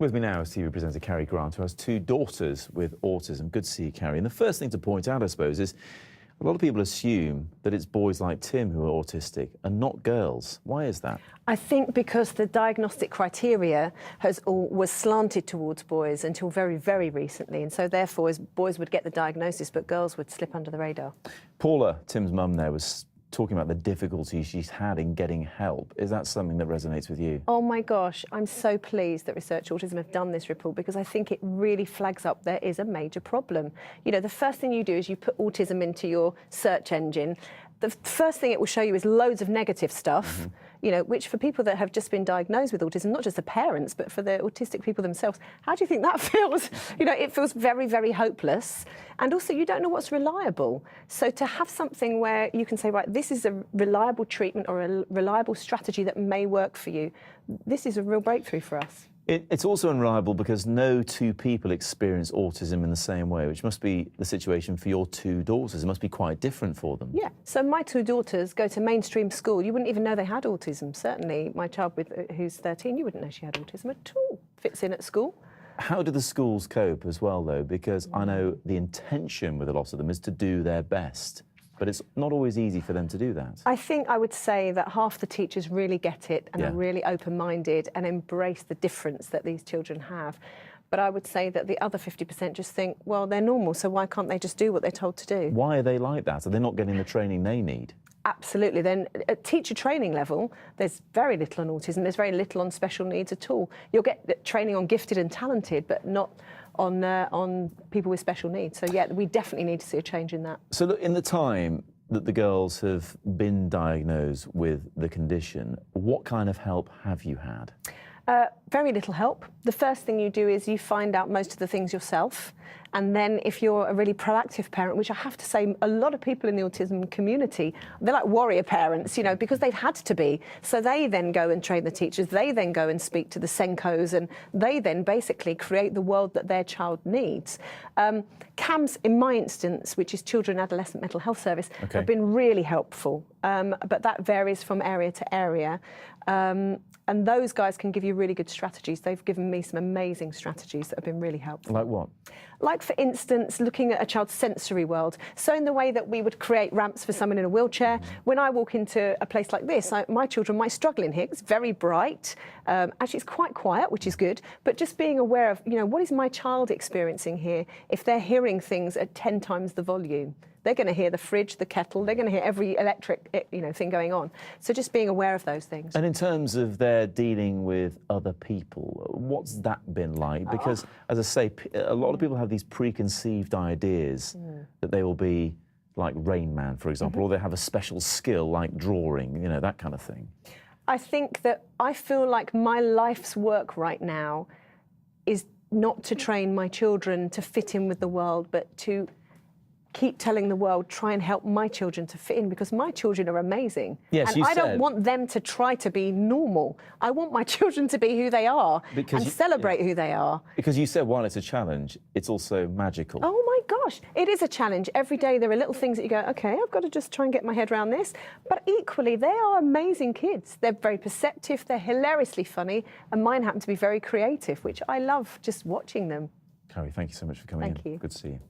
With me now is TV presenter Carrie Grant, who has two daughters with autism. Good to see you, Carrie. And the first thing to point out, I suppose, is a lot of people assume that it's boys like Tim who are autistic and not girls. Why is that? I think because the diagnostic criteria was slanted towards boys until very, very recently. And so therefore, boys would get the diagnosis, but girls would slip under the radar. Paula, Tim's mum there, was talking about the difficulties she's had in getting help. Is that something that resonates with you? Oh my gosh, I'm so pleased that Research Autism have done this report, because I think it really flags up there is a major problem. You know, the first thing you do is you put autism into your search engine. The first thing it will show you is loads of negative stuff, you know, which for people that have just been diagnosed with autism, not just the parents, but for the autistic people themselves, how do you think that feels? You know, it feels very, very hopeless. And also, you don't know what's reliable. So to have something where you can say, right, this is a reliable treatment or a reliable strategy that may work for you, this is a real breakthrough for us. It's also unreliable because no two people experience autism in the same way, which must be the situation for your two daughters. It must be quite different for them. Yeah, so my two daughters go to mainstream school. You wouldn't even know they had autism. Certainly my child who's 13, you wouldn't know she had autism at all. Fits in at school. How do the schools cope as well, though? Because I know the intention with a lot of them is to do their best, but it's not always easy for them to do that. I think I would say that half the teachers really get it and are really open-minded and embrace the difference that these children have. But I would say that the other 50% just think, well, they're normal, so why can't they just do what they're told to do? Why are they like that? Are they not getting the training they need? Absolutely. Then at teacher training level, there's very little on autism. There's very little on special needs at all. You'll get training on gifted and talented, but not on people with special needs. So yeah, we definitely need to see a change in that. So look, in the time that the girls have been diagnosed with the condition, what kind of help have you had? Very little help. The first thing you do is you find out most of the things yourself. And then if you're a really proactive parent, which I have to say, a lot of people in the autism community, they're like warrior parents, you know, because they've had to be. So they then go and train the teachers, they then go and speak to the Senkos, and they then basically create the world that their child needs. CAMS, in my instance, which is Children and Adolescent Mental Health Service, have been really helpful. But that varies from area to area. And those guys can give you really good strategies. They've given me some amazing strategies that have been really helpful. Like what? Like, for instance, looking at a child's sensory world. So in the way that we would create ramps for someone in a wheelchair, when I walk into a place like this, my children might struggle in here. It's very bright. Actually, it's quite quiet, which is good. But just being aware of, you know, what is my child experiencing here if they're hearing things at 10 times the volume? They're going to hear the fridge, the kettle, they're going to hear every electric, you know, thing going on. So just being aware of those things. And in terms of their dealing with other people, what's that been like? Because, as I say, a lot of people have these preconceived ideas that they will be like Rain Man, for example, or they have a special skill like drawing, you know, that kind of thing. I think that I feel like my life's work right now is not to train my children to fit in with the world, but to keep telling the world, try and help my children to fit in, because my children are amazing. Yes, and I don't want them to try to be normal. I want my children to be who they are and celebrate who they are. Because you said while it's a challenge, it's also magical. Oh my gosh, it is a challenge. Every day there are little things that you go, okay, I've got to just try and get my head around this. But equally, they are amazing kids. They're very perceptive, they're hilariously funny, and mine happen to be very creative, which I love just watching them. Carrie, thank you so much for coming in. Thank you. Good to see you.